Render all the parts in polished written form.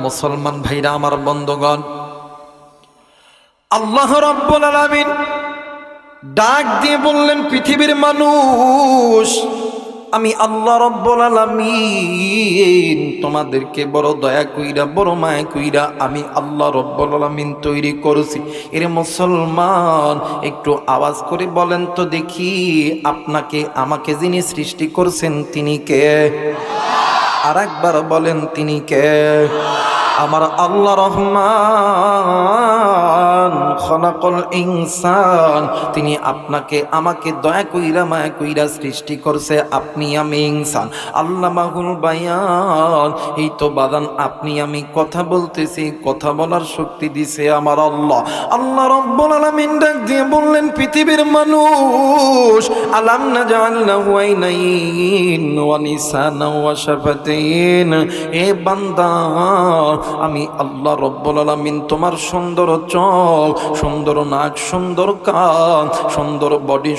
মুসলমান ভাইরা আমার বন্ধুগণ, আল্লাহ রাব্বুল আলামিন ডাক দিয়ে বললেন, পৃথিবীর মানুষ, আমি আল্লাহ রাব্বুল আলামিন তোমাদেরকে বড় দয়া কইরা, বড় মায়া কইরা আমি আল্লাহ রাব্বুল আলামিন তৈরি করেছি। এর মুসলমান, একটু আওয়াজ করে বলেন তো দেখি, আপনাকে আমাকে যিনি সৃষ্টি করেছেন তিনি কে? আর একবার বলেন, তিনি কে? আমার আল্লাহ রহমান খলাকল ইনসান, তিনি আপনাকে আমাকে দয়া কইরা মায়া কইরা সৃষ্টি করছে। আপনি আমি ইনসান, আল্লামাহুল বায়ান। এই তো বাদান, আপনি আমি কথা বলতেছি, কথা বলার শক্তি দিছে আমার আল্লাহ। আল্লাহ রাব্বুল আলামিন ডাক দিয়ে বললেন, পৃথিবীর মানুষ, আলাম নাজআল লাহু আইনাইন ওয়া লিসানা ওয়া শাফাতাইন। এ বান্দা, আমি আল্লাহ রাব্বুল আলামিন তোমার সুন্দর চোখ, সুন্দর নাক, সুন্দর কান,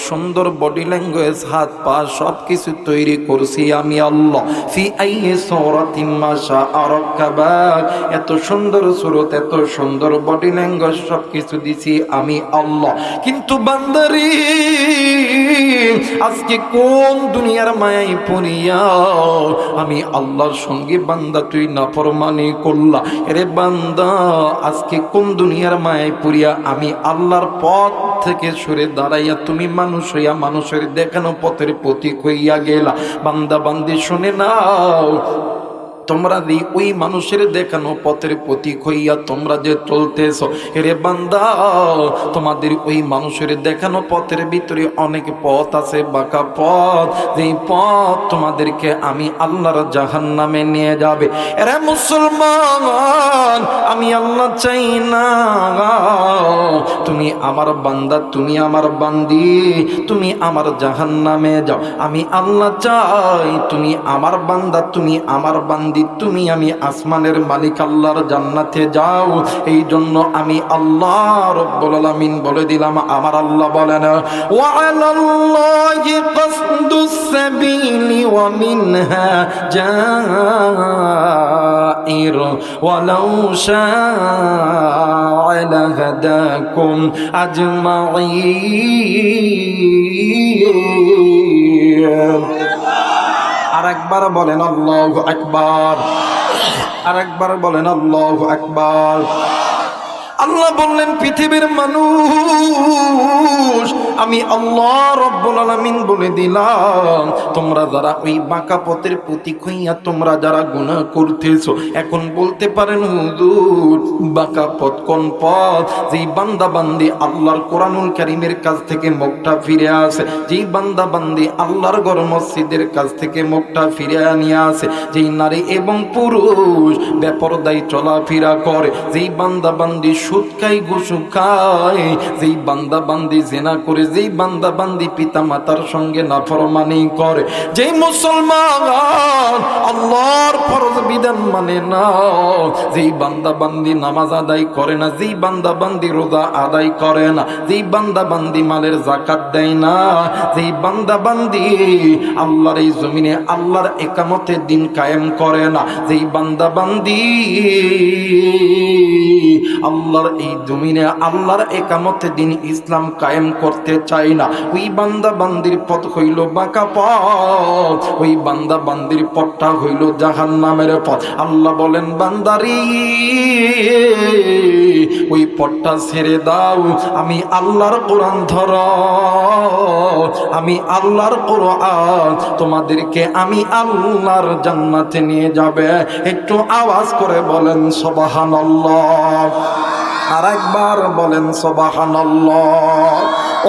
সুন্দর বডি ল্যাঙ্গুয়েজ, হাত পা সব কিছু তৈরি করছি আমি আল্লাহ। ফি আইয়ি সূরাতিন মা শাআ রাক্কাবাক, এত সুন্দর সূরত, এত সুন্দর বডি ল্যাঙ্গুয়েজ সব কিছু দিছি আমি আল্লাহ। কিন্তু বান্দারে, আজকে কোন দুনিয়ার মায়ায় পড়িয়া আমি আল্লাহর সঙ্গে বান্দা তুই নাফরমানি করলা? এরে বান্দা, আজকে কোন দুনিয়ার মায়ায় পড়িয়া আমি আল্লাহর পথ থেকে সরে দাঁড়াইয়া তুমি মানুষ হইয়া মানুষের দেখানো পথের প্রতীক হইয়া গেলা? বান্দা বান্দি শুনে নাও, তোমরা যে ওই মানুষের দেখানো পথের প্রতীক হইয়া তোমরা যে চলতেছ, এরে বান্দা, তোমাদের ওই মানুষের দেখানো পথের ভিতরে অনেক পথ আছে, বাঁকা পথ, যেই পথ তোমাদেরকে আমি আল্লাহর জাহান্নামে নিয়ে যাবে। এরে মুসলমান, আমি আল্লাহ চাই না তুমি আমার বান্দা, তুমি আমার বান্দি, তুমি আমার জাহান্নামে যাও। আমি আল্লাহ চাই তুমি আমার বান্দা, তুমি আমার বান্দি, তুমি আমি আসমানের মালিক আল্লাহর জান্নাতে যাও। এই জন্য আমি আল্লাহ রাব্বুল আলামিন বলে দিলাম, আমার আল্লাহ বলেন, ওয়া আলাল্লাহি কাসদুস সাবিলি ওয়া মিনহা জাইর ওয়ালাউ শাআ লাহাদাকুম আজমাইন। আরেকবার বলেন আল্লাহু আকবার, আরেকবার বলেন আল্লাহু আকবার। আল্লাহ বললেন, পৃথিবীর মানুষ, আমি আল্লাহ রাব্বুল আলামিন বলে দিলাম, তোমরা যারা ওই বাঁকা পথের প্রতীক হইয়া তোমরা যারা গুনাহ করতেছো, এখন বলতে পারেন হুজুর বাঁকা পথ কোন পথ? যেই বান্দা বান্দি আল্লাহর কোরআনুল কারীমের কাছ থেকে মুখটা ফিরে আসে, যেই বান্দা বান্দি আল্লাহর ঘর মসজিদের কাছ থেকে মুখটা ফিরে নিয়ে আসে, যেই নারী এবং পুরুষ বেপরদায় চলাফেরা করে, যেই বান্দা বান্দি সুদ খায়, ঘুষ খায়, যেই বান্দা বান্দি জিনা করে, যেই বান্দা বান্দি পিতা মাতার সঙ্গে নাফরমানি করে, যেই মুসলমান আল্লাহর ফরজ বিধান মানে না, যেই বান্দা বান্দি নামাজ আদায় করে না, যেই বান্দা বান্দি রোজা আদায় করে না, যেই বান্দা বান্দি মালের যাকাত দেয় না, যেই বান্দা বান্দি আল্লাহর এই জমিনে আল্লাহর ইকামতে দিন কায়েম করে না, যেই বান্দা বান্দি আল্লাহর এই জমিনে আল্লাহর ইকামতে দিন ইসলাম কায়েম করতে চায় না, ওই বান্দা বান্দির পথ হইল বাঁকা পথ, ওই বান্দা বান্দির পথটা হইল জাহান্নামের পথ। আল্লাহ বলেন, বান্দারি ওই পথটা ছেড়ে দাও, আমি আল্লাহর কোরআন ধরো, আমি আল্লাহর কোরআন তোমাদেরকে আমি আল্লাহর জান্নাতে নিয়ে যাবে। একটু আওয়াজ করে বলেন সুবহানাল্লাহ, আরেকবার বলেন সুবহানাল্লাহ।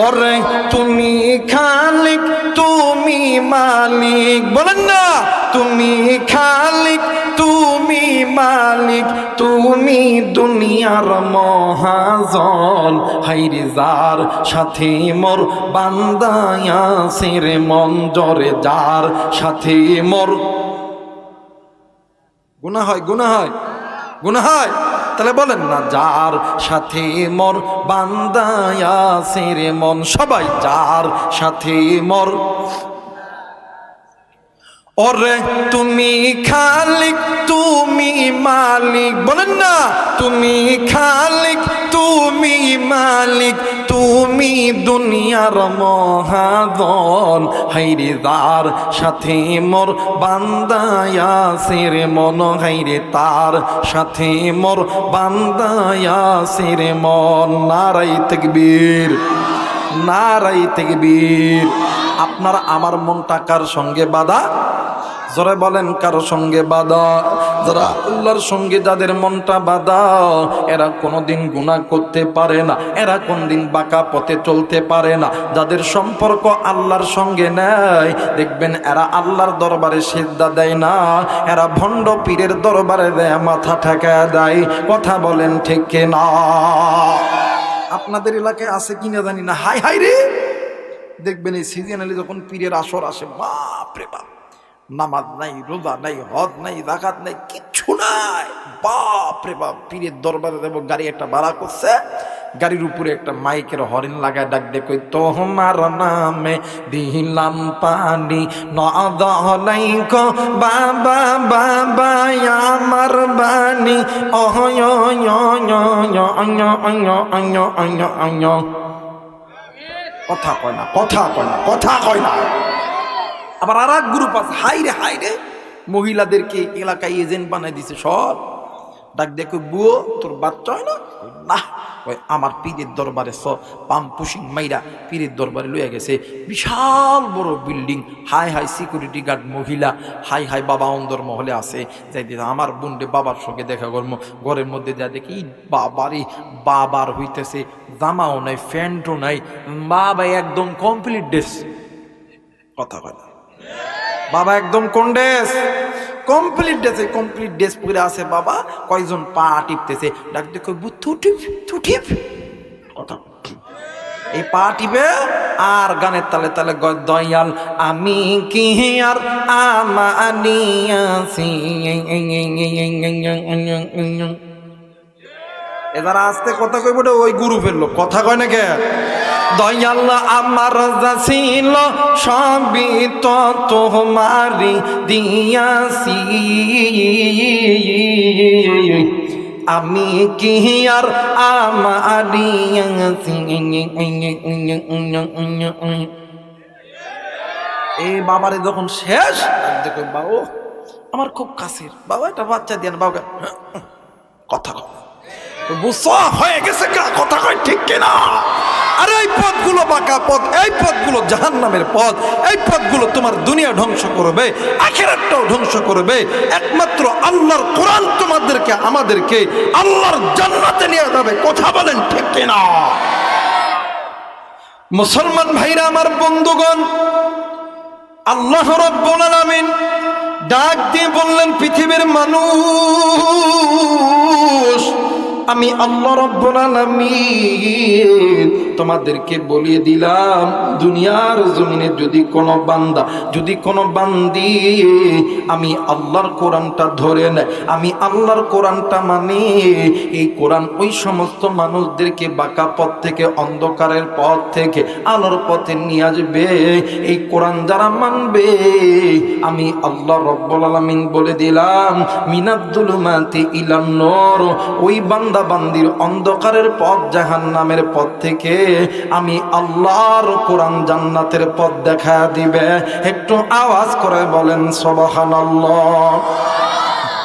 ওরে তুমি খালিক, তুমি মালিক, বলেন না, তুমি খালিক, তুমি মালিক, তুমি দুনিয়ার মহাজন। হাইরে যার সাথে মোর বান্দায়া সেরে মন জরে, যার সাথে মোর গুনাহ হয়, গুনাহ হয়, গুনাহ হয়, তাহলে বলেন না, যার সাথে মোর বান্দায়া সেরে মন। সবাই, যার সাথে মোর ওরে তুমি খালিক তুমি মালিক, বলেন না তুমি খালিক তুমি মালিক, তুমি দুনিয়ার মহাজন। হাইরে তার সাথে মোর বান্দায়াসের মন, হাইরে তার সাথে মোর বান্দায়াসের মন। নারাই তাকবীর, নারাই তাকবীর। আপনার আমার মনটা কার সঙ্গে বাঁধা? জোরে বলেন কার সঙ্গে বাঁধা? যারা আল্লাহর সঙ্গে যাদের মনটা বাঁধা, এরা কোনোদিন গুনাহ করতে পারে না, এরা কোনদিন বাঁকা পথে চলতে পারে না। যাদের সম্পর্ক আল্লাহর সঙ্গে নেই, দেখবেন এরা আল্লাহর দরবারে সিজদা দেয় না, এরা ভণ্ড পীরের দরবারে দেয়, মাথা ঠেকায় দেয়। কথা বলেন ঠিক না? আপনাদের এলাকায় আছে কিনা জানি না, হাই হাই রে, দেখবেন এই সিজনালি যখন পীরের আসর আসে, বাপ রে বাপ, নামাজ নাই, রোজা নাই, হজ নাই, যাকাত নাই, কিচ্ছু নাই, বাপ রে বাপ। পীরের দরবারে দেব, গাড়ি একটা ভাড়া করছে, গাড়ির উপরে একটা মাইকের হরেন লাগায় ডাক দে, কই তোমার নামে দিলাম পানি নদাই গো বাবা বাবা আমার বাণী। কথা কয় না, কথা কয় না, কথা কয় না। আবার আর এক গ্রুপ আছে, হাইরে হাইরে, মহিলাদেরকে এলাকায় এজেন্ট বানাই দিছে সব। ডাক দেখো, বুয়ো তোর বাচ্চা হয় না? না, আমার পীরের দরবারে পাম পুশিং মাইরা পীরের দরবারে লইয়া গেছে, বিশাল বড় building, high high security guard মহিলা, হাই হাই বাবা অন্দর মহলে আছে। যাই দিদি আমার বোনরে বাবার সঙ্গে দেখা করবো, ঘরের মধ্যে যা দেখি বাবারই বাবার হইতেছে, জামাও নাই, প্যান্টও নাই, বাবা একদম কমপ্লিট ড্রেস। কথা কয় না, বাবা একদম কোন ড্রেস? কমপ্লিট ড্রেসে, কমপ্লিট ড্রেস পরে আছে বাবা। কয়জন পা টিপতেছে, ডাক দেখো তুঠিপ। কথা এই পা টিপে আর গানের তালে তালে দয়াল আমি কি আর আমানিয়াছি। এবার আস্তে কথা কইব, ওই গুরু ফেললো, কথা কয় না কে? দয়াল আমার যা ছিল সবই তো তোমারি দিয়াছি, আমি কি আর আমারিয়াছি। এই বাবারে যখন শেষ, দেখো বাবু আমার খুব কাছের বাবা, একটা বাচ্চা দিয়ে বাবা, কথা কয় বুঝছো হয়ে গেছে, কথা কয় ঠিক কিনা? আর এই পথগুলো বাঁকা পথ, এই পথগুলো জাহান্নামের পথ, এই পথগুলো তোমার দুনিয়া ধ্বংস করবে, আখিরাতটাও ধ্বংস করবে। একমাত্র আল্লাহর কোরআন তোমাদেরকে আমাদেরকে আল্লাহর জান্নাতে নিয়ে যাবে। কথা বলেন ঠিক কিনা? মুসলমান ভাইরা আমার, বন্ধুগণ, আল্লাহ রাব্বুল আলামিন ডাক দিয়ে বললেন, পৃথিবীর মানুষ, আমি আল্লাহ রাব্বুল আলামিন তোমাদেরকে বলিয়ে দিলাম, দুনিয়ার জমিনে যদি কোনো বান্দা, যদি কোনো বান্দি আমি আল্লাহর কোরআনটা ধরে নেয়, আমি আল্লাহর কোরআনটা মানে, এই কোরআন ওই সমস্ত মানুষদেরকে বাঁকা পথ থেকে, অন্ধকারের পথ থেকে আলোর পথে নিয়ে আসবে। এই কোরআন যারা মানবে, আমি আল্লাহ রাব্বুল আলামিন বলে দিলাম, মিনাদ্দুলুমাতি ইলান নূর, ওই বান্দা বান্দির অন্ধকারের পথ, জাহান্নামের পথ থেকে আমি আল্লাহর কোরআন জান্নাতের পথ দেখা দিবে। একটু আওয়াজ করে বলেন সুবহানাল্লাহ,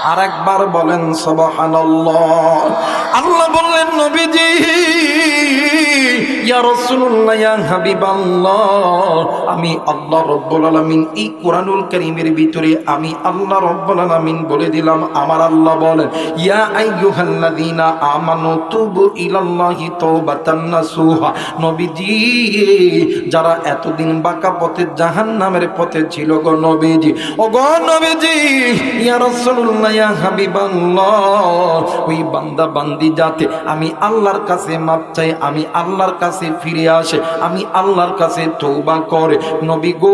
আর একবার বলেন সুবহানাল্লাহ। আল্লাহ বললেন, নবীজি, ইয়া রাসূলুল্লাহ, ইয়া হাবিবাল্লাহ, আমি আল্লাহ রাব্বুল আলামিন এই কোরআনুল কারীমের ভিতরে আমি আল্লাহ রাব্বুল আলামিন বলে দিলাম, আমার আল্লাহ বলেন, ইয়া আইয়ুহাল্লাযীনা আমানু তুবু ইলাল্লাহি তাওবাতান নাসুহা। নবীজি, যারা এতদিন বাঁকা পথে, জাহান্নামের পথে ছিল গো নবীজি, ও গো নবীজি, ইয়া রাসূলুল্লাহ, ইয়া হাবিবাল্লাহ, ওই বান্দা বান্দি যাতে আমি আল্লাহর কাছে মাপ চাই, আমি আল্লাহর কাছে ফিরে আসে, আমি আল্লাহর কাছে তওবা করে, নবী গো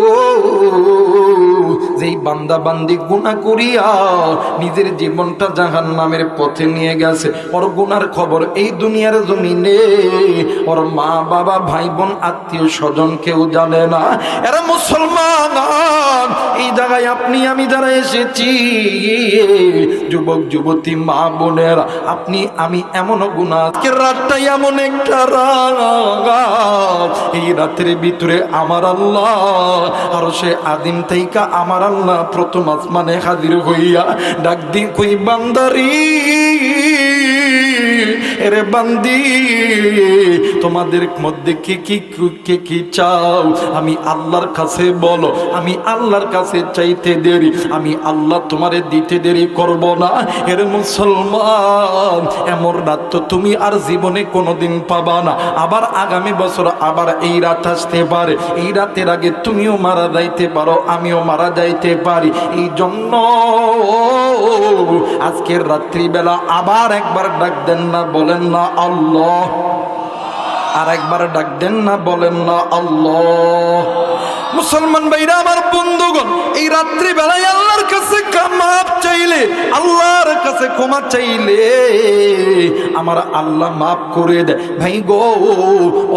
যেই বান্দা বান্দি গুনাহ করিয়া নিজের জীবনটা জাহান্নামের পথে নিয়ে গেছে, ওর গুনার খবর এই দুনিয়ার জমিনে ওর মা বাবা ভাই বোন আত্মীয় স্বজন কেউ জানে না। এরা মুসলমান, এই জায়গায় আপনি আমি যারা এসেছি, যুবক যুবতী মা বোনেরা, আপনি আমি এমন গুনাহ, আজকের রাতটাই এমন একটা রাত, এই রাতের ভিতরে আমার আল্লাহ আর সে আদিম তাইকা আমার আল্লাহ প্রথম আসমানে হাজির হইয়া ডাক দি কই বান্দারি, এরে বান্দি, তোমাদের মধ্যে কে কি চাও আমি আল্লাহর কাছে বলো, আমি আল্লাহর কাছে চাইতে দেরি, আমি আল্লাহ তোমারে দিতে দেরি করব না। এরে মুসলমান, এমন রাত তো তুমি আর জীবনে কোনোদিন পাবা না। আবার আগামী বছর আবার এই রাত আসতে পারে, এই রাতের আগে তুমিও মারা যাইতে পারো, আমিও মারা যাইতে পারি। এই জন্য আজকের রাত্রিবেলা আবার একবার ডাক দেন না, বলেন না আল্লাহ, আর একবার ডাক দেন না, বলেন না আল্লাহ। মুসলমান ভাইরা আমার, বন্ধুগণ, এই রাত্রি বেলায় আল্লাহর কাছে মাপ চাইলে, আল্লাহর কাছে ক্ষমা চাইলে আমার আল্লাহ মাফ করে দেয়। ভাই গো,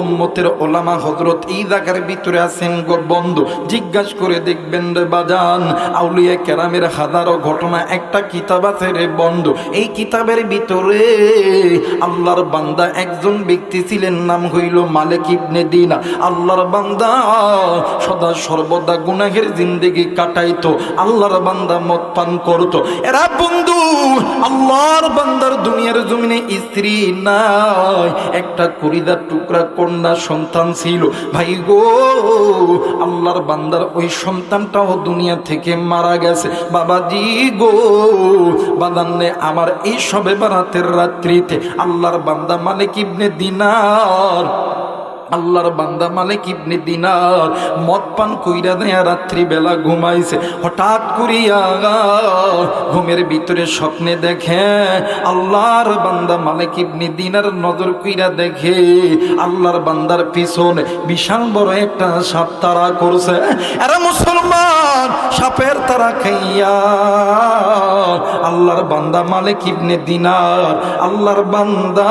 উম্মতের ওলামা হযরত এই জায়গার ভিতরে আছেন গো বন্ধু, জিজ্ঞাসা করে দেখবেন রে বাজান, আউলিয়া কেরামের হাজারো ঘটনা একটা কিতাব আছে রে বন্ধু। এই কিতাবের ভিতরে আল্লাহর বান্দা একজন ব্যক্তি ছিলেন, নাম হইল মালিক ইবনে দিনা। আল্লাহর বান্দা সদা সর্বদা গুনাহের জিন্দেগি কাটাইতো, আল্লাহর বান্দা মদ পান করতো। এরা বন্ধু, আল্লাহর বান্দার দুনিয়ার জমিনে স্ত্রী নাই, একটা কলিজার টুকরা কন্যা সন্তান ছিল। ভাই গো, আল্লাহর বান্দার ওই সন্তানটাও দুনিয়া থেকে মারা গেছে। বাবাজি গো, বাদান্নে আমার এই সবে বারাতের রাত্রিতে আল্লাহর বান্দা মালিক ইবনে দিনার, আল্লাহর বান্দা মালিক ইবনে দিনার মদ পান কইরা দেয়া রাত্রি বেলা ঘুমাইছে। হঠাৎ করিয়া ঘুমের ভিতরে স্বপ্নে দেখে আল্লাহর বান্দা মালিক ইবনে দিনার নজর কইরা দেখে আল্লাহর বান্দার পিছনে বিশাল বড় একটা সাপ তাড়া করছে। এরা মুসলমান, সাপের তাড়া খাইয়া আল্লাহর বান্দা মালিক ইবনে দিনার, আল্লাহর বান্দা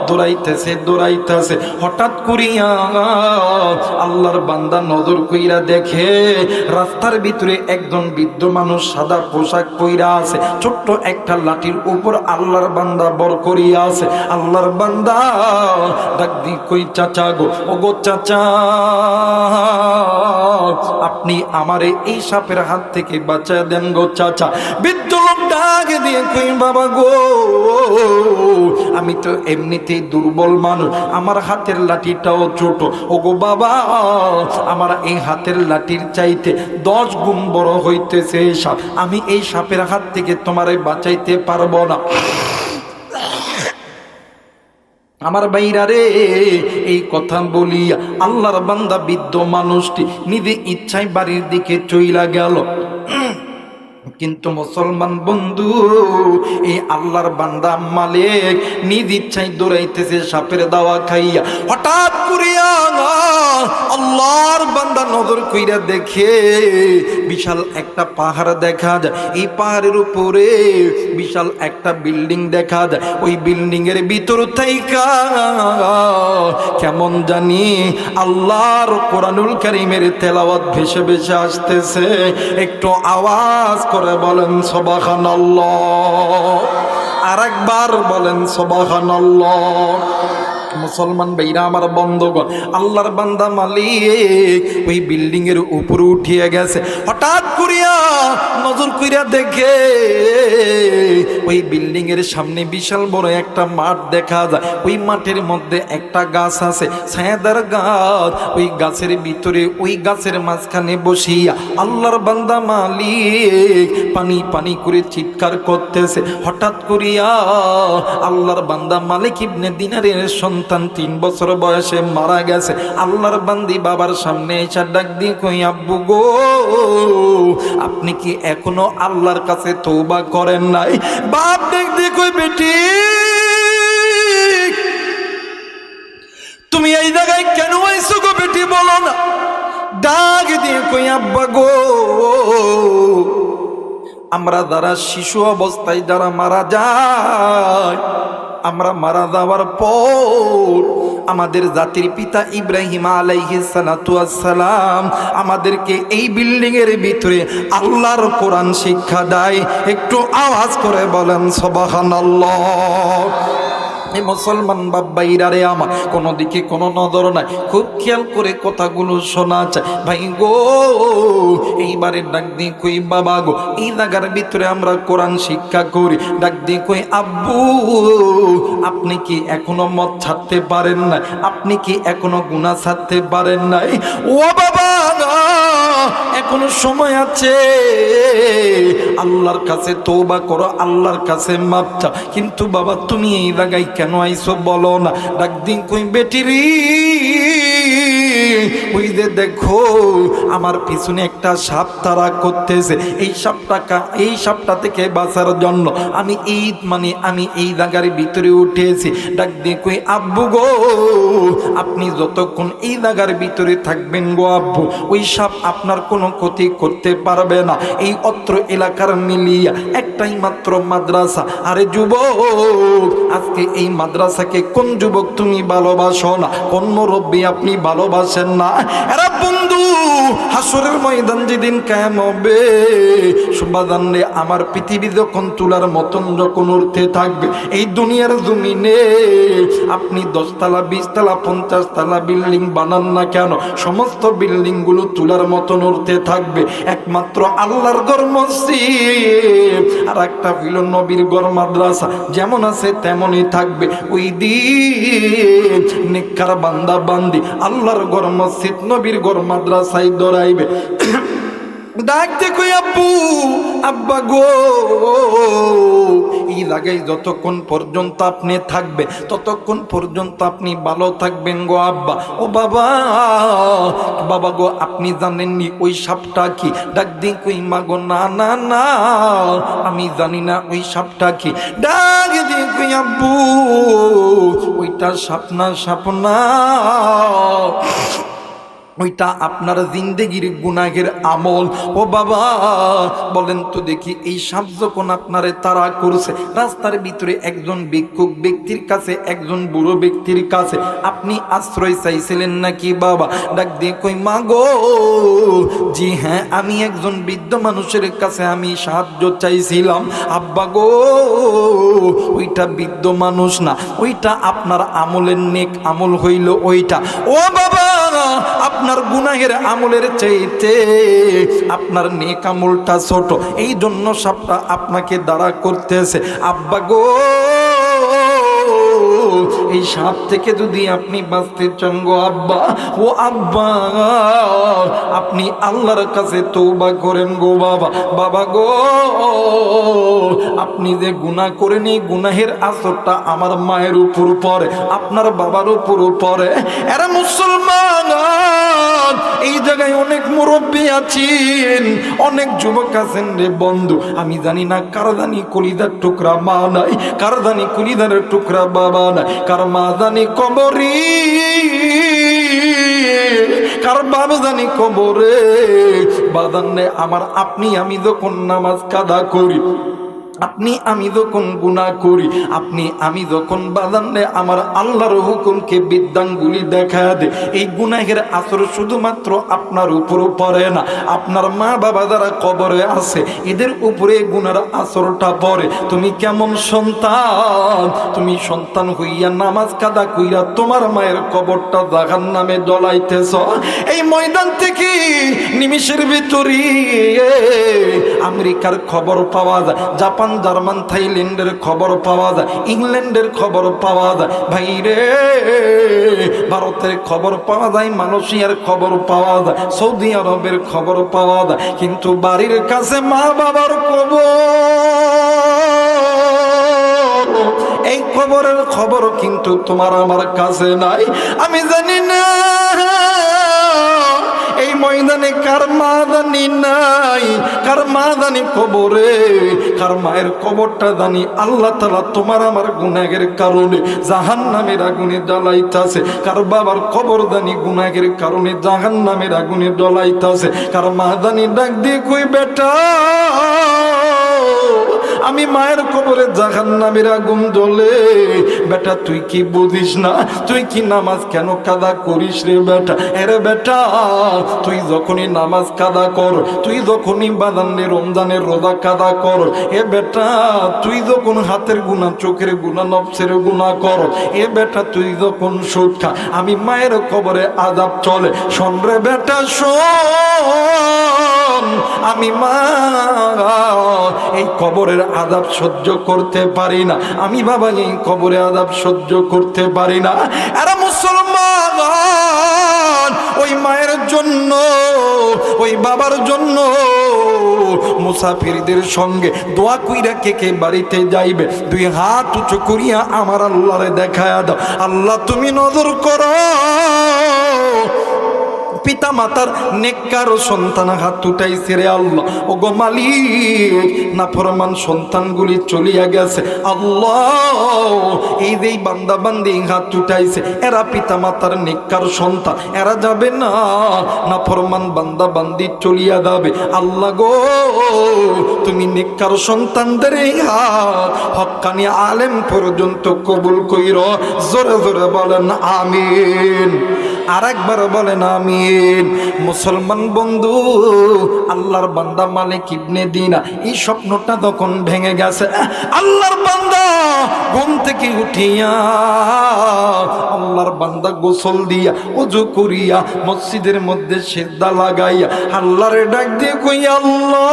দৌড়াইতেছে। হঠাৎ করিয়া আল্লাহর বান্দা নজর কইরা দেখে রাস্তার ভিতরে একজন বৃদ্ধ মানুষ সাদা পোশাক পইরা আছে, ছোট্ট একটা লাঠির উপর আল্লাহর বান্দা বর করিয়া আছে। আল্লাহর বান্দা ডাক দি কই চাচা গো, ও গো চাচা, আপনি আমারে এই সাপের হাত থেকে বাঁচায় দেন গো চাচা। বৃদ্ধ লোক ডাক দিয়ে কই বাবা গো, আমি তো এমনিতেই দুর্বল মানুষ, আমার হাতের লাঠিটাও ছোট। ও গো বাবা, আমার এই হাতের লাঠির চাইতে 10 গুণ বড় হইতেছে সাপ, আমি এই সাপের হাত থেকে তোমারে বাঁচাইতে পারবো না। আমার ভাইরা রে, এই কথা বলিয়া আল্লাহর বান্দা বৃদ্ধ মানুষটি নিজে ইচ্ছায় বাড়ির দিকে চইলা গেল। কিন্তু মুসলমান বন্ধু, এই আল্লাহর বান্দা মালিক নিজ ইচ্ছায় দৌড়াইতেছে সাপের দাওয়া খাইয়া। হঠাৎ করিয়া আল্লাহর বান্দা নজর কইরা দেখে বিশাল একটা পাহাড় দেখা যায়। এই পাহাড়ের উপরে বিশাল একটা বিল্ডিং দেখা যায়। ওই বিল্ডিং এর ভিতর থাইকা কেমন জানি আল্লাহর কোরআনুল কারীমের তেলাওয়াত ভেসে ভেসে আসতেছে। একটু আওয়াজ করে বলেন সুবহানাল্লাহ, আরেকবার বলেন সুবহানাল্লাহ। মুসলমান ভাইরা আমার, বন্ধুগণ, আল্লাহর বান্দা মালিক ওই বিল্ডিং এর উপরে উঠিয়ে গেছে। হঠাৎ করিয়া নজর কইরা দেখে ওই বিল্ডিং এর সামনে বিশাল বড় একটা মাঠ দেখা যায়। ওই মাঠের মধ্যে একটা গাছ আছে, ছায়াদার গাছ। ওই গাছের ভিতরে, ওই গাছের মাঝখানে বসিয়া আল্লাহর বান্দা মালিক পানি পানি করে চিৎকার করতেছে। হঠাৎ করিয়া আল্লাহর বান্দা মালিক ইবনে দিনারের সন্তান 3 বছর বয়সে মারা গেছে। আল্লাহর বান্দি বাবার সামনে এসে ডাক দিয়ে কই, আব্বু গো, আপনি কি এখনো আল্লাহর কাছে তওবা করেন নাই? বাপ ডাক দিয়ে কই, বেটি, তুমি এই জায়গায় কেন আইছো গো বেটি, বলো না। ডাক দিয়ে কই আব্বা গো, আমরা যারা শিশু অবস্থায় যারা মারা যায়, আমরা মারা যাওয়ার পর আমাদের জাতির পিতা ইব্রাহিম আলাইহিস সালাতু ওয়াস সালাম আমাদেরকে এই বিল্ডিং এর ভিতরে আল্লাহর কোরআন শিক্ষা দেয়। একটু আওয়াজ করে বলেন সুবহানাল্লাহ। মুসলমান বাবাইরা রে আমার, কোনো দিকে কোনো নজর নাই, খুব খেয়াল করে কথাগুলো শোনা যায়। ভাই গো, এইবারে ডাক দিয়ে কই বাবা গো, এই জায়গার ভিতরে আমরা কোরআন শিক্ষা করি। ডাক দিয়ে কই আব্বু, আপনি কি এখনো মদ ছাড়তে পারেন নাই? আপনি কি এখনো গুনাহ ছাড়তে পারেন নাই? ও বাবা, এখনো সময় আছে, আল্লাহর কাছে তওবা করো, আল্লাহর কাছে মাপ চাও। কিন্তু বাবা তুমি এই জায়গায় কেন আইছো বলো না? ডাক দিন কই বেটিরি, ওই যে দেখো আমার পিছনে একটা সাপ তারা করতেছে, এই সাপটা থেকে বাঁচার জন্য আমি এই জায়গার ভিতরে উঠেছি। ডাক দিয়ে কই আব্বু গো, আপনি যতক্ষণ এই জায়গার ভিতরে থাকবেন গো আব্বু, ওই সাপ আপনার কোনো ক্ষতি করতে পারবে না। এই অত্র এলাকার মিলিয়া একটাই মাত্র মাদ্রাসা। আরে যুবক, আজকে এই মাদ্রাসাকে কোন যুবক তুমি ভালোবাসো না? কোন মুরব্বী আপনি ভালোবাসেন না? এরা বন্ধু, হাসরের ময়দান যেদিন কায়েম হবে, সুবহানাল্লাহ, আমার পৃথিবী যখন তুলার মতন যখন উঠতে থাকবে, এই দুনিয়ার জমিনে আপনি 10 তলা 20 তলা 50 তলা বিল্ডিং বানান না কেন, সমস্ত বিল্ডিং গুলো তুলার মতন উঠতে থাকবে। একমাত্র আল্লাহর ঘর মসজিদ আর একটা হইল নবীর ঘর মাদ্রাসা, যেমন আছে তেমনই থাকবে। ওই দিন নেককার বান্দা বান্দি আল্লাহর ঘর মসজিদ নবীর ঘর মাদ্রাসায় দৌড়াইবে। ডাক দেখো আব্বু, আব্বা গো, এই জায়গায় যতক্ষণ পর্যন্ত আপনি থাকবে ততক্ষণ পর্যন্ত আপনি ভালো থাকবেন গো আব্বা। ও বাবা, বাবা গো, আপনি জানেননি ওই সাপটা কি? ডাক দিন কই মা গো, না না না, আমি জানি না ওই সাপটা কি। ডাক দিন কই আব্বু, ওইটা সাপ না, ওইটা আপনার জিন্দেগির গুনাহের আমল। ও বাবা, বলেন তো দেখি, এই সাপ যখন আপনারে তাড়া করছে, রাস্তার ভিতরে একজন ভিক্ষুক ব্যক্তির কাছে, একজন বুড়ো ব্যক্তির কাছে আপনি আশ্রয় চাইছিলেন নাকি বাবা? ডাক দিয়ে কই মা গো, জি হ্যাঁ, আমি একজন বৃদ্ধ মানুষের কাছে আমি সাহায্য চাইছিলাম। আব্বা গো, ওইটা বৃদ্ধ মানুষ না, ওইটা আপনার আমলের নেক আমল হইল ওইটা। ও বাবা, আপনার গুনাহের আমলের চাইতে আপনার নেক আমলটা ছোট, এই জন্য সাপটা আপনাকে দাঁড়া করতেছে। আব্বা গো, এই সাপ থেকে যদি আপনি বাঁচতে চান গো আব্বা, ও আব্বা, আপনি আল্লাহর কাছে তওবা করেন গো বাবা। বাবা গো, আপনি যে গুনাহ করেন, এই গুনাহের আসরটা আমার মায়ের উপর পড়ে, আপনার বাবার উপর পড়ে। এরা মুসলমান, এই জায়গায় অনেক মুরব্বী আছেন, অনেক যুবক আছেন রে বন্ধু, আমি জানি না কার জানি কলিদার টুকরা মা নাই, কার জানি কলিদার টুকরা বাবা নাই, কার মা জানি কবরে, কার বাবা জানি কবরে। বাদান্নে আমার, আপনি আমি যখন নামাজ কাদা করি, আপনি আমি যখন গুনাহ করি, আপনি আমি যখন বাদান্নে আমার আল্লাহর হুকুমকে বিদ্যাঙ্গুলি দেখা দে, এই গুনাহের আসর শুধুমাত্র আপনার উপর পড়ে না, আপনার মা বাবা যারা কবরে আছে এদের উপরে গুনার আসরটা পড়ে। তুমি কেমন সন্তান, তুমি সন্তান হইয়া নামাজ কাদা কইরা তোমার মায়ের কবরটা জাহান্নামে ডলাইতেছ। এই ময়দান থেকে নিমিষের ভিতরে আমেরিকার খবর পাওয়া যায়, জাপান, জার্মান, থাইল্যান্ডের খবর পাওয়া যায়, ইংল্যান্ডের খবর পাওয়া যায়, ভাই রে, ভারতের খবর পাওয়া যায়, মালয়েশিয়ার খবর পাওয়া যায়, সৌদি আরবের খবর পাওয়া যায়, কিন্তু বাড়ির কাছে মা বাবার কবর, এই খবরের খবর কিন্তু তোমার আমার কাছে নাই। আমি জানি না এই ময়দানে কার মা জানি নাই, কার মা জানি কবরে, কার মায়ের কবরটা জানি আল্লাহ তাআলা তোমার আমার গুনাহের কারণে জাহান্নামের আগুনে জ্বালাইতাছে, কার বাবার কবর জানি গুনাহের কারণে জাহান্নামের আগুনে জ্বলাইতাছে, কার মা জানি ডাক দিয়ে কই বেটা আমি মায়ের কবরে জাহান্নামের আগুন জ্বলে, বেটা তুই কি বুঝিস না, তুই কি নামাজ কেন কাদা করিস রে বেটা, এরে বেটা তুই যখনই নামাজ কাদা কর, তুই যখনই বাদানের রমজানের রোজা কাদা কর, এ বেটা তুই যখন হাতের গুনাহ চোখের গুনাহ নফসের গুনাহ কর, এ বেটা তুই যখন সুদ খা, আমি মায়ের কবরে আযাব চলে। শোন রে বেটা শোন, আমি মা এই কবরের আযাব সহ্য করতে পারি না, আমি বাবা এই কবরে আযাব সহ্য করতে পারি না। আরে মুসলমান, ওই মায়ের জন্য ওই বাবার জন্য মুসাফিরদের সঙ্গে দোয়া কইরা কে কে বাড়িতে যাইবে? দুই হাত উঁচু করিয়া আমার আল্লাহরে দেখায়া দাও, আল্লাহ তুমি নজর করো পিতা মাতার নেককার সন্তান হাত উঠাইছে রে আল্লাহ, ও গো মালিক নাফরমান সন্তানগুলি চলিয়া গেছে আল্লাহ, এই যে বান্দা বান্দি হাত উঠাইছে এরা পিতা মাতার নেককার সন্তান, এরা যাবে না, নাফরমান বান্দা বান্দি চলিয়া যাবে। আল্লাহ গো তুমি নেককার সন্তানদের এই হাত হক্কানি আলেম পর্যন্ত কবুল কইর। জোরে জোরে বলেন আমিন, আর একবার বলেন আমিন। মুসলমান বন্ধু, আল্লাহর বান্দা মালিক ইবনে দিনা এই স্বপ্নটা তখন ভেঙে গেছে। আল্লাহর বান্দা ঘুম থেকে উঠিয়া আল্লাহর বান্দা গোসল দিয়া ওযু করিয়া মসজিদের মধ্যে সিজদা লাগাইয়া আল্লাহরে ডাক দিয়ে কই আল্লাহ,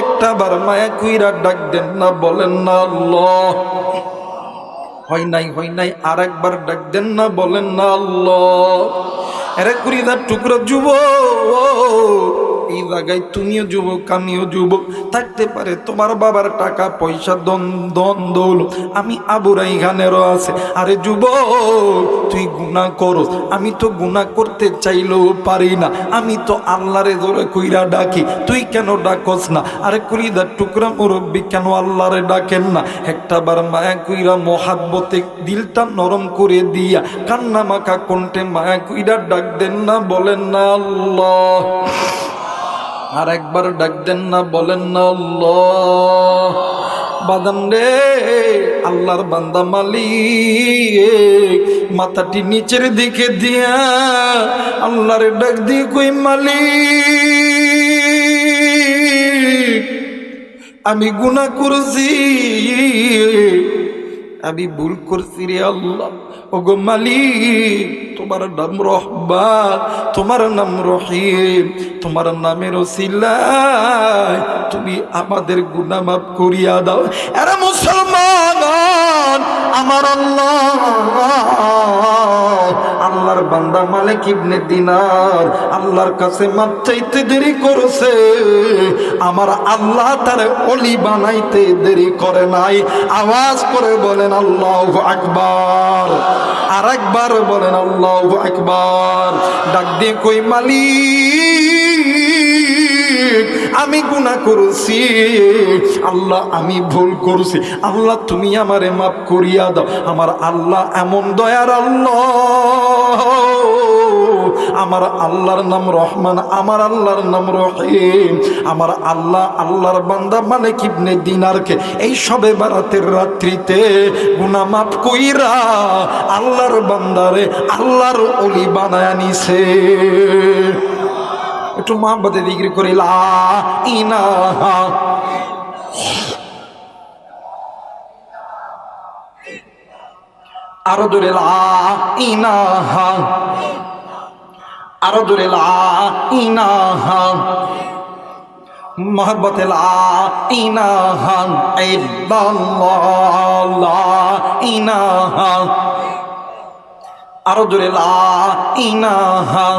একটা বার মায়া কইরা ডাক দেন না, বলেন না আল্লাহ। হয় নাই আর একবার ডাক দেন না, বলেন না আল্লাহ। এরে কুড়িদার টুকরা যুবক, এই জায়গায় তুমিও যুবক আমিও যুবক, থাকতে পারে তোমার বাবার টাকা পয়সা দন দৌলত, আমি আবুরা এখানেরও আছে। আরে যুবক তুই গুনাহ করো, আমি তো গুনাহ করতে চাইলেও পারি না, আমি তো আল্লাহরে জোরে কইরা ডাকি, তুই কেন ডাকস না? আরে কুড়িদার টুকরা মুরব্বী কেন আল্লাহরে ডাকেন না? একটা বার মায়া কইরা মহাব্বতে দিলটা নরম করে দিয়া কান্না মাখা কণ্ঠে মায়া কইরা ডাক দেন না, বলেন না আল্লাহ। আর একবার ডাক দেন না, বলেন না আল্লাহ। বাদাম রে আল্লাহর বান্দা মালিক মাথাটি নিচের দিকে দিয়া আল্লাহরে ডাক দিয়ে কই মালিক আমি গুনাহ করছি, আমি ভুল করছি রে আল্লাহ। ওগো মালিক তোমার নাম রহমান, তোমার নাম রহিম, তোমার নামের ওসিলায় তুমি আমাদের গুনাহ মাফ করিয়া দাও। এরা মুসলমান আমার আল্লাহ, আল্লাহর বান্দা মালিক ইবনে দিনার আল্লাহর কাছে মাপ চাইতে দেরি করেছে, আমার আল্লাহ তার ওলি বানাইতে দেরি করে নাই। আওয়াজ করে বলেন আল্লাহু আকবার, আর একবার বলেন আল্লাহু আকবার। ডাক দিয়ে কই মালিক আমি গুনাহ করছি আল্লাহ, আমি ভুল করছি আল্লাহ, তুমি আমারে মাফ করিয়া দাও। আমার আল্লাহ এমন দয়ার আল্লাহ, আমার আল্লাহর নাম রহমান, আমার আল্লাহর নাম রহিম। আমার আল্লাহ আল্লাহর বান্দা মালিক ইবনে দিনারকে এই সবে বারাতের রাত্রিতে গুনাহ মাফ কইরা আল্লাহর বান্দারে আল্লাহর ওলি বানায়া নিছে। একটু মহব্বতে জিকির করে লা ইলাহা, আরো জোরে লা ইলাহা, আরো জোরে লা ইলাহা, মহব্বতে লা ইলাহা ইল্লাল্লাহ, লা ইলাহা, আরো জোরে লা ইলাহা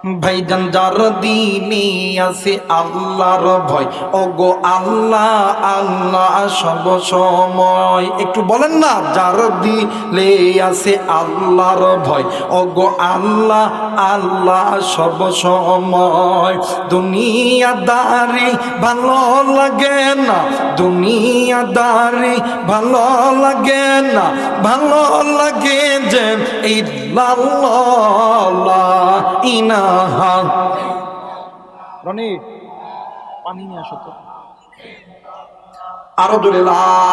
ভাইজান যার দিনে আছে আল্লাহর ভয়, ওগো আল্লাহ আল্লাহ সব সময়। একটু বলেন না, যার দিলে আছে আল্লাহর ভয়, ওগো আল্লাহ আল্লাহ সব সময়। দুনিয়াদারি ভালো লাগে না, দুনিয়াদারি ভালো লাগে না, ভালো লাগে যে ইল্লাল্লাহ ইনাহা। রনি পানি নিয়ে আসো তো, আরো জোরে, লা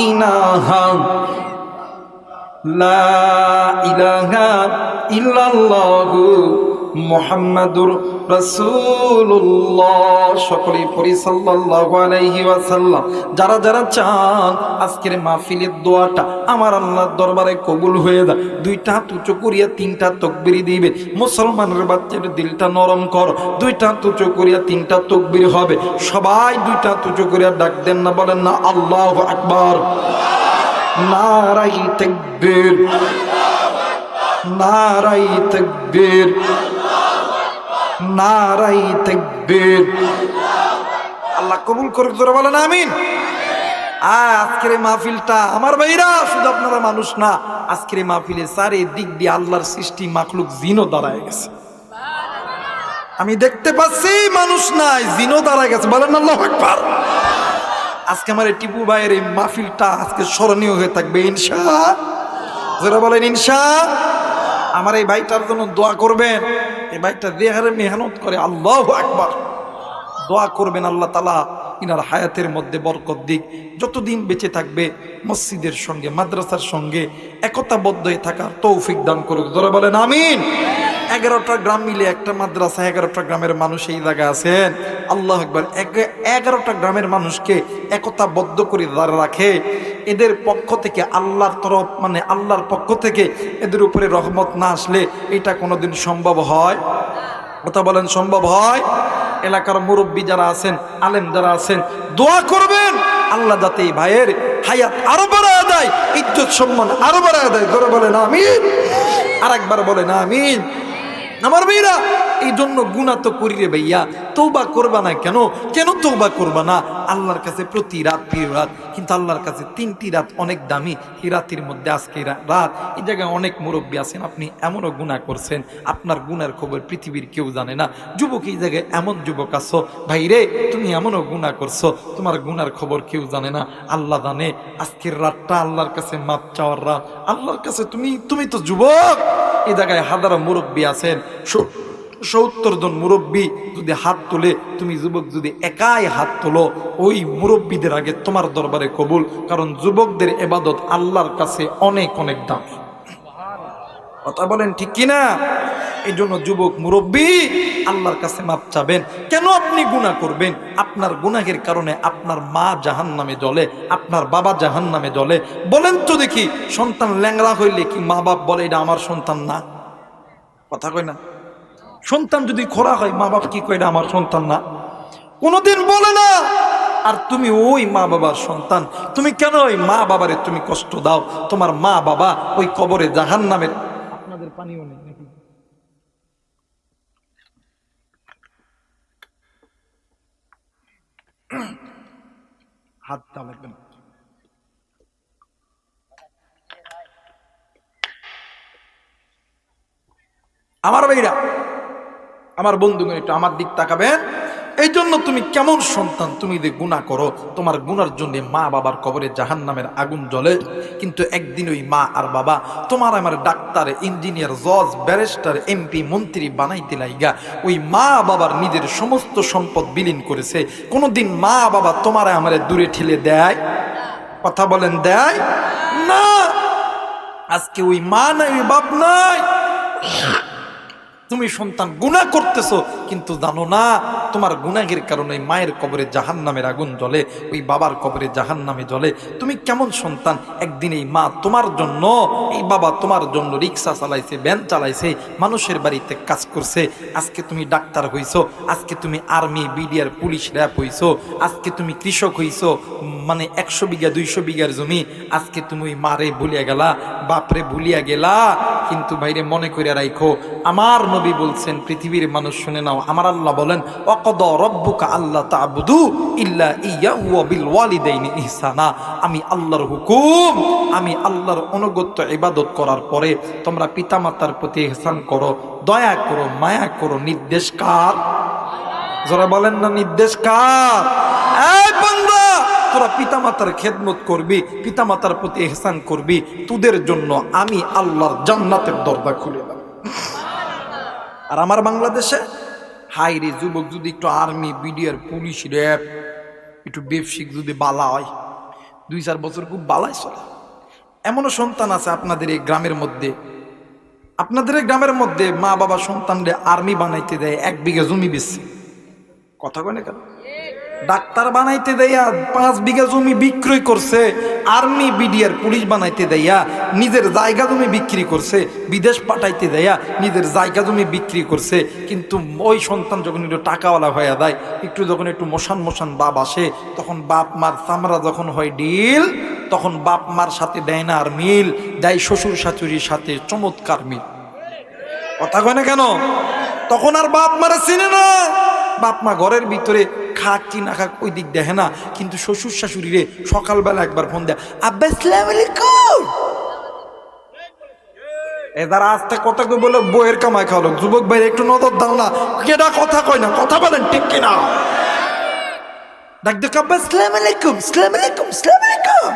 ইলাহা লা ইলাহা ইল্লাল্লাহু মুহাম্মাদুর রাসূলুল্লাহ। সকলেই পড়ি সাল্লাল্লাহু আলাইহি ওয়াসাল্লাম। যারা যারা চান আজকের মাহফিলের দোয়াটা আমার আল্লাহর দরবারে কবুল হয়ে যায়, দুইটা হাত উঁচু করিয়া তিনটা তাকবীর দিবেন। মুসলমানের বাচ্চার দিলটা নরম কর, দুইটা হাত উঁচু করিয়া তিনটা তাকবীর হবে। সবাই দুইটা হাত উঁচু করিয়া ডাক দেন না, বলেন না আল্লাহু আকবার, নারায়ে তাকবীর, নারায়ে তাকবীর, নারায়ে তাকবীর। আল্লাহ কবুল করুক, জোরে বলেন আমিন। আজকের মাহফিলটা আমার ভাইরা, শুধু আপনারা মানুষ না, আজকের মাহফিলে চারিদিক দিয়ে আল্লাহর সৃষ্টি মাখলুক জিনও দাঁড়ায় গেছে। আমি দেখতে পাচ্ছি মানুষ নাই, জিনও দাঁড়ায় গেছে, বলেন আল্লাহু আকবার। আজকে আমার এই টিপু ভাইয়ের এই মাহফিলটা আজকে স্মরণীয় হয়ে থাকবে ইনশাআল্লাহ, যারা বলেন ইনশাআল্লাহ। আমার এই ভাইটার জন্য দোয়া করবেন, এই ভাইটা দেহারে মেহনত করে, আল্লাহু আকবার। দোয়া করবেন আল্লাহ তাআলা ইনার হায়াতের মধ্যে বরকত দিক, যতদিন বেঁচে থাকবে মসজিদের সঙ্গে মাদ্রাসার সঙ্গে একতাবদ্ধ হয়ে থাকার তৌফিক দান করুক, যারা বলেন আমিন। 11টা গ্রাম মিলে একটা মাদ্রাসা, 11টা গ্রামের মানুষ এই জায়গায় আছেন, আল্লাহু আকবার। 11টা গ্রামের মানুষকে একতাবদ্ধ করে রাখে, এদের পক্ষ থেকে আল্লাহর তরফ, মানে আল্লাহর পক্ষ থেকে এদের উপরে রহমত না আসলে এটা কোনোদিন সম্ভব হয়? কথা বলেন, সম্ভব হয়? এলাকার মুরব্বী যারা আছেন, আলেম যারা আছেন, দোয়া করবেন আল্লাহ যাতে এই ভাইয়ের হায়াত আরো বাড়ায় দেয়, ইজ্জত সম্মান আরো বাড়ায় দেয়, করে বলেন আমিন। আর একবার বলেন আমিন। আমার ভাইরা, এই জন্য গুনাহ তো করি রে ভাইয়া, তওবা করবা না কেন? কেন তওবা করবা না? আল্লাহর কাছে প্রতি রাত প্রিয় রাত, কিন্তু আল্লাহর কাছে 3টি রাত অনেক দামি। এই রাতের মধ্যে আজকে রাত, এই জায়গায় অনেক মুরব্বী আছেন, আপনি এমনও গুনাহ করছেন আপনার গুনার খবর পৃথিবীর কেউ জানে না। যুবক, এই জায়গায় এমন যুবক আছো ভাই রে, তুমি এমনও গুনাহ করছো, তোমার গুনার খবর কেউ জানে না, আল্লাহ জানে। আজকের রাতটা আল্লাহর কাছে মাপ চাওয়ার রাত, আল্লাহর কাছে তুমি তো যুবক। এই জায়গায় হাজারো মুরব্বী আছেন, 70 জন মুরব্বী যদি হাত তোলে, তুমি যুবক যদি একাই হাত তোলো, ওই মুরব্বীদের আগে তোমার দরবারে কবুল, কারণ যুবকদের ইবাদত আল্লাহর কাছে অনেক অনেক দামি। কথা বলেন ঠিক কিনা? এই জন্য যুবক মুরব্বী আল্লাহর কাছে মাপ চাবেন। কেন আপনি গুনাহ করবেন? আপনার গুনাহের কারণে আপনার মা জাহান্নামে জ্বলে, আপনার বাবা জাহান্নামে জ্বলে। বলেন তো দেখি, সন্তান ল্যাংড়া হইলে কি মা বাপ বলে এটা আমার সন্তান না? কথা কয় না? সন্তান যদি খোরা হয়, মা বাপ কি কয় এটা আমার সন্তান না? কোনোদিন বলে না। আর তুমি ওই মা বাবার সন্তান, তুমি কেন ওই মা বাবারে তুমি কষ্ট দাও? তোমার মা বাবা ওই কবরে জাহান্নামের। আপনাদের পানিও নেই নাকি? হাতটা লাগবে না। আমার ভাইরা, আমার বন্ধুগণ, একটু আমার দিক তাকাবেন। এই জন্য তুমি কেমন সন্তান, তুমি যে গুনাহ করো, তোমার গুনার জন্য মা বাবার কবরে জাহান্নামের আগুন জ্বলে। কিন্তু একদিন ওই মা আর বাবা তোমার আমার ডাক্তার, ইঞ্জিনিয়ার, জজ, ব্যারিস্টার, এমপি, মন্ত্রী বানাইতে লাইগা ওই মা বাবার নিজের সমস্ত সম্পদ বিলীন করেছে। কোনোদিন মা বাবা তোমার আমারে দূরে ঠেলে দেয়? কথা বলেন, দেয় না। আজকে ওই মা নাই, ওই বাপ নাই, তুমি সন্তান গুনাহ করতেছো, কিন্তু জানো না তোমার গুনাহের কারণে মায়ের কবরে জাহান্নামের আগুন জ্বলে, ওই বাবার কবরে জাহান্নামে জ্বলে। তুমি কেমন সন্তান? একদিন এই মা তোমার জন্য, এই বাবা তোমার জন্য রিক্সা চালাইছে, ভ্যান চালাইছে, মানুষের বাড়িতে কাজ করছে। আজকে তুমি ডাক্তার হইছো, আজকে তুমি আর্মি, বিডিআর, পুলিশ, র্যাব হইছো, আজকে তুমি কৃষক হইছো, মানে 100 বিঘা 200 বিঘার জমি। আজকে তুমি ওই মারে ভুলিয়া গেলা, বাপরে ভুলিয়া গেলা, কিন্তু ভাইরে মনে করে রাখো, আমার নবী বলছেন, পৃথিবীর মানুষ শুনে নাও, আমার আল্লাহ বলেন ওয়াকাদা রাব্বুকা আল্লা তা'বুদু ইল্লা ইয়্যাহু ওয়া বিল ওয়ালিদাইনি ইহসানা। আমি আল্লাহর হুকুম, আমি আল্লাহর অনুগত্য ইবাদত করার পরে তোমরা পিতামাতার প্রতি ইহসান করো, দয়া করো, মায়া করো। নির্দেশ কার? যারা বলেন না নির্দেশ কার? এই বান্দা, তোরা পিতামাতার খেদমত করবি, পিতামাতার প্রতি ইহসান করবি, তোদের জন্য আমি আল্লাহর জান্নাতের দরজা খুলে দেব। আর আমার বাংলাদেশে হাই রে যুবক যদি একটু আর্মি, বিডিআর, পুলিশ, র্যাব, একটু ব্যবসায়িক যদি বালা হয়, 2-4 বছর খুব বালাই চলে। এমনও সন্তান আছে আপনাদের এই গ্রামের মধ্যে, আপনাদের এই গ্রামের মধ্যে মা বাবা সন্তানরে আর্মি বানাইতে দেয়, 1 বিঘা জমি বেশি। কথা কয় না কেন? ডাক্তার বানাইতে দেয়া 5 বিঘা জমি বিক্রয় করছে, আর্মি, বিডিআর, পুলিশ বানাইতে দেয়া নিজের জায়গা জমি বিক্রি করছে, বিদেশ পাঠাইতে দেয়া নিজের জায়গা জমি বিক্রি করছে। কিন্তু ওই সন্তান যখন একটু টাকাওয়ালা হয়ে যায়, যখন একটু মোশান বাপ আসে, তখন বাপ মার চামড়া যখন হয় ডিল, তখন বাপ মার সাথে দেয় না আর মিল, দেয় শ্বশুর শাশুড়ির সাথে চমৎকার মিল। কথা কয় না কেন? তখন আর বাপ মারা চিনে না। বাপ মা ঘরের ভিতরে খাক কি না খাক ওই দিক দেখে না, কিন্তু শ্বশুর শাশুড়িরে সকালবেলা একবার ফোন দেয়, আব্বা আসসালামু আলাইকুম। এদার আস্তে কথা কই বলে বইয়ের কামাই খাওয়ালো। যুবক ভাই একটু নজর দাও না, কেডা কথা কয় না, কথা বলেন ঠিক কিনা? ডাক দেখ, আব্বা আসসালামু আলাইকুম, আসসালামু আলাইকুম, আসসালামু আলাইকুম।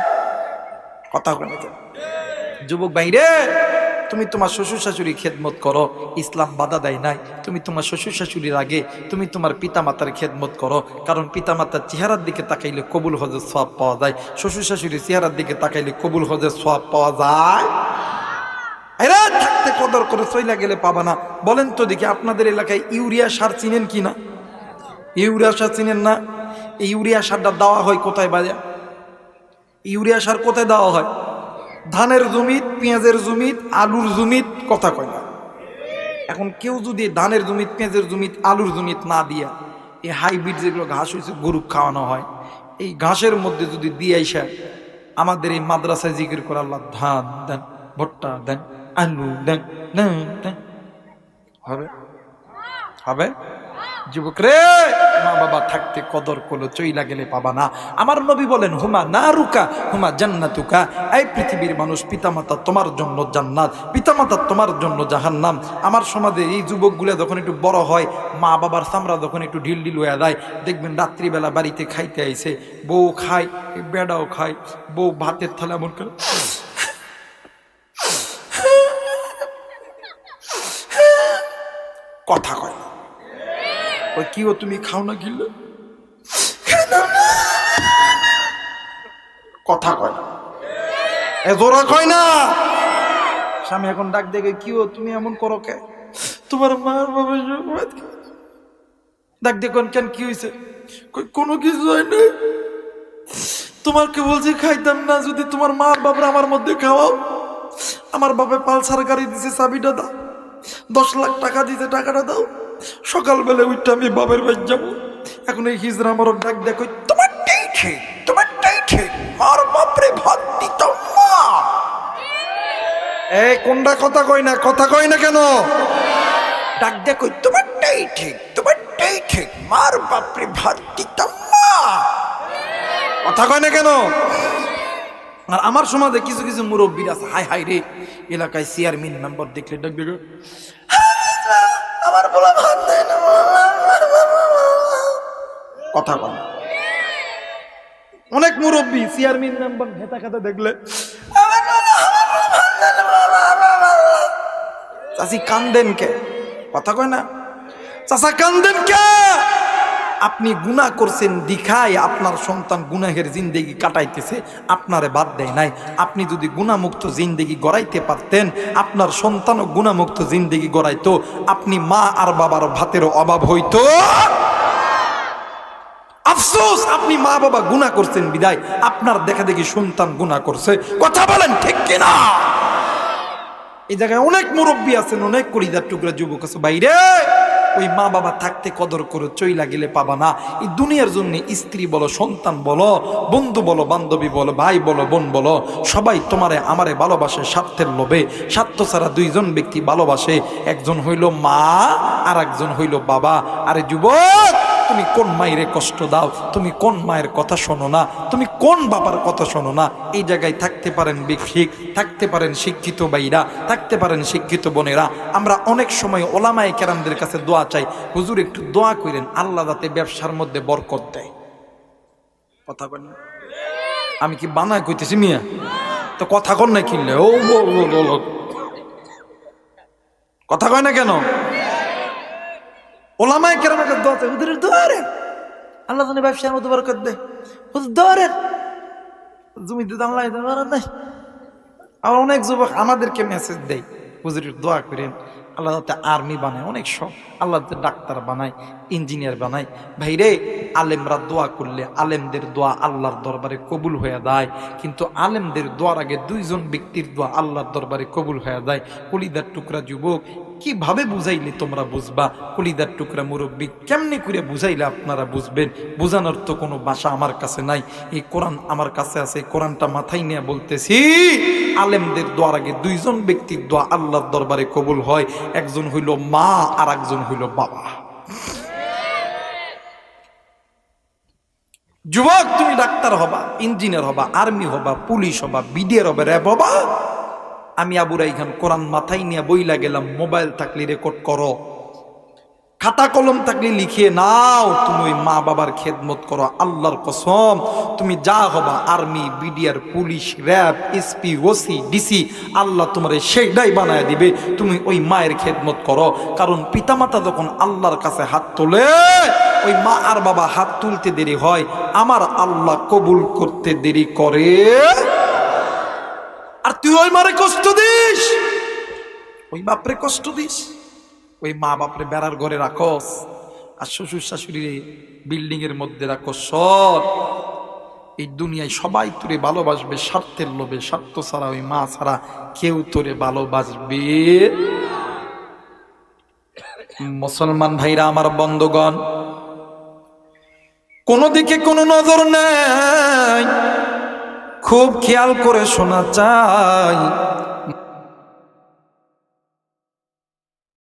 কথা কয় না। যুবক ভাই রে, তুমি তোমার শ্বশুর শাশুড়ি খেদমত করো, ইসলাম বাধা দেয় নাই। তুমি তোমার শ্বশুর শাশুড়ির আগে তুমি তোমার পিতামাতার খেদমত করো, কারণ পিতামাতার চেহারার দিকে তাকাইলে কবুল হজের সওয়াব পাওয়া যায়, শ্বশুর শাশুড়ির চেহারার দিকে তাকাইলে কবুল হজের সওয়াব পাওয়া যায়। এরা থাকতে কদর করে চইলা গেলে পাবা না। বলেন তো দেখি, আপনাদের এলাকায় ইউরিয়া সার চিনেন কি না? ইউরিয়া সার চিনেন না? এই ইউরিয়া সারটা দেওয়া হয় কোথায় বাজে? ইউরিয়া সার কোথায় দেওয়া হয়? ধানের জমিত, পেঁয়াজের জমিত, আলুর জমিত। কথা কয় না। এখন কেউ যদি ধানের জমিত, পেঁয়াজের জমিত, আলুর জমিত না দিয়া এই হাইব্রিড যেগুলো ঘাস হয়েছে গরু খাওয়ানো হয়, এই ঘাসের মধ্যে যদি দিয়ে আইসা আমাদের এই মাদ্রাসায় জিকির করে আল্লাহ ধান দেন, ভুট্টা দেন, আলু দেন, দেন, হবে? হবে? যুবক রে, মা বাবা থাকতে কদর করলো, চইলা গেলে পাবা না। আমার নবী বলেন হুমা না রুকা হুমা জান্নাতুকা। এই পৃথিবীর মানুষ, পিতামাতা তোমার জন্য জান্নাত, পিতামাতা তোমার জন্য জাহান্নাম। আমার সমাজে এই যুবকগুলো যখন একটু বড় হয়, মা বাবার চামড়া যখন একটু ঢিল ঢিল হয়ে যায়, দেখবেন রাত্রিবেলা বাড়িতে খাইতে আইছে, বউ খায়, বেড়াও খায়, বউ ভাতের থালা এমন করে কথা কয় না। ওই কি ও তুমি খাও না গিলে কথা কয় না, এ জোরা কয় না। স্বামী এখন ডাক দেখে, কি ও তুমি এমন করো কে? তোমার মার বাবা ডাক দেখুন, কেন কি হয়েছে? কোনো কিছু হয় না, তোমাকে বলছি খাইতাম না, যদি তোমার মার বাবার আমার মধ্যে খাওয়াও। আমার বাবা পালসার গাড়ি দিছে, চাবিটা দাও। 10 লাখ টাকা দিতে, টাকাটা দাও। সকালবেলা উঠে আমি বাবার বাড়ি যাবো। এখন এই হিজরা আমার ডাক দেখো, তোমারটাই ঠিক, তোমারটাই ঠিক, মার বাপরে ভাত দিতাম না। এই কোনটা কথা কই না, কথা কই না কেন? ডাক দেখো, তোমারটাই ঠিক, তোমারটাই ঠিক, মার বাপরে ভাত দিতাম না। কথা কয় না কেন? আর আমার সমাজে কিছু কিছু মুরব্বীর আছে, হাই হাই রে, এলাকায় চেয়ারম্যান মেম্বার দেখলে ডাক দেখো, আমার বলা ভাত দেয় না। কথা বল। অনেক মুরব্বী চেয়ারম্যান মেম্বার নেতা খাতা দেখলে চাচি কান্দেন কে? কথা কয় না? চাচা কান্দেন কে? আপনি গুনাহ করছেন দিখায় আপনার সন্তান গুনাহের জিন্দেগি কাটাইতেছে, আপনারে বাদ দেয় নাই। আপনি যদি গুনাহমুক্ত জিন্দেগি গড়াইতে পারতেন, আপনার সন্তানও গুনাহমুক্ত জিন্দেগি গড়াইতো, আপনি মা আর বাবার ভাতের অভাব হইতো। আফসোস, আপনি মা বাবা গুনাহ করছেন বিদায় আপনার দেখা দেখি সন্তান গুনাহ করছে। কথা বলেন ঠিক কিনা? এই জায়গায় অনেক মুরব্বী আছেন, অনেক কলিজার টুকরা যুবক আছে। বাইরে ওই মা বাবা থাকতে কদর করে চইলা গেলে পাবা না। এই দুনিয়ার জন্য স্ত্রী বলো, সন্তান বলো, বন্ধু বলো, বান্ধবী বলো, ভাই বলো, বোন বলো, সবাই তোমারে আমারে ভালোবাসে স্বার্থের লোভে। স্বার্থ ছাড়া দুইজন ব্যক্তি ভালোবাসে, একজন হইল মা আর একজন হইল বাবা। আরে যুবক, তুমি কোন মায়ের কষ্ট দাও? তুমি কোন মায়ের কথা শোনো না? তুমি কোন বাবার কথা শোনো না? এই জায়গায় থাকতে পারেন বিক্ষিক, থাকতে পারেন শিক্ষিত ভাইরা, থাকতে পারেন শিক্ষিত বোনেরা। আমরা অনেক সময় ওলামায়ে কেরামদের কাছে দোয়া চাই, হুজুর একটু দোয়া করেন আল্লাহ যাতে ব্যবসার মধ্যে বরকত দেয়। কথা বলেন, আমি কি বানায় কইতেছি মিয়া? তো কথা কন না কিনলে ও কথা কয় না কেন? ওলামায়ে কেরামের কাছে দোয়া চাই, হুজুরের দোয়া রে আল্লাহ জানে ব্যবসার মধ্যে বরকত দেয়। হুজুর দোয়া রে জমিতে দাম লাগাইতে পারেন নাই। আর অনেক যুবক আমাদেরকে মেসেজ দেয়, হুজুরের দোয়া করেন আল্লাহ যাতে আর্মি বানায়, অনেক শখ, আল্লাহ যাতে ডাক্তার বানায়, ইঞ্জিনিয়ার বানায়। ভাইরে, আলেমরা দোয়া করলে আলেমদের দোয়া আল্লাহর দরবারে কবুল হয়ে যায়, কিন্তু আলেমদের দোয়ার আগে দুইজন ব্যক্তির দোয়া আল্লাহর দরবারে কবুল হয়ে যায়। কলিদার টুকরা যুবক, কিভাবে বুঝাইলে তোমরা বুঝবা? কলিদার টুকরা মুরব্বী, কেমনি করে বুঝাইলে আপনারা বুঝবেন? বুঝানোর তো কোনো ভাষা আমার কাছে নাই, এই কোরআন আমার কাছে আছে। কোরআনটা মাথায় নিয়ে বলতেছি, আলেমদের দোয়ার আগে দুইজন ব্যক্তির দোয়া আল্লাহর দরবারে কবুল হয়, একজন হইল মা আর একজন হইল বাবা। যুবক, তুমি ডাক্তার হবা, ইঞ্জিনিয়ার হবা, আর্মি হবা, পুলিশ হবা, বিডিআর হবে, র্যাব হবা। আমি আবু রাইহান কোরআন মাথায় নিয়ে বইলা গেলাম, মোবাইল থাকলে রেকর্ড করো, খাতা কলম থাকলে লিখিয়ে নাও। তুমি ওই মা বাবার খেদমত করো, আল্লাহর কসম তুমি যা হবা, army, BDR, police, RAB, SP, OC, DC, আল্লাহ তোমার সেইটাই বানায় দিবে। তুমি ওই মায়ের খেদমত করো, কারণ পিতামাতা যখন আল্লাহর কাছে হাত তোলে, ওই মা আর বাবা হাত তুলতে দেরি হয়, আমার আল্লাহ কবুল করতে দেরি করে। আর তুই ওই মারে কষ্ট দিস, ওই বাপরে কষ্ট দিস, ওই মা বাপরে বেড়ার ঘরে রাখস, আর শ্বশুর শাশুড়ি বিল্ডিং এর মধ্যে রাখস। সব এই দুনিয়ায় সবাই তোরে ভালোবাসবে স্বার্থের লোভে, স্বার্থ ছাড়া, ওই মা ছাড়া কেউ তোরে ভালোবাসবে। মুসলমান ভাইরা আমার, বন্ধুগণ, কোনো দিকে কোনো নজর নাই, খুব খেয়াল করে শোনা চাই।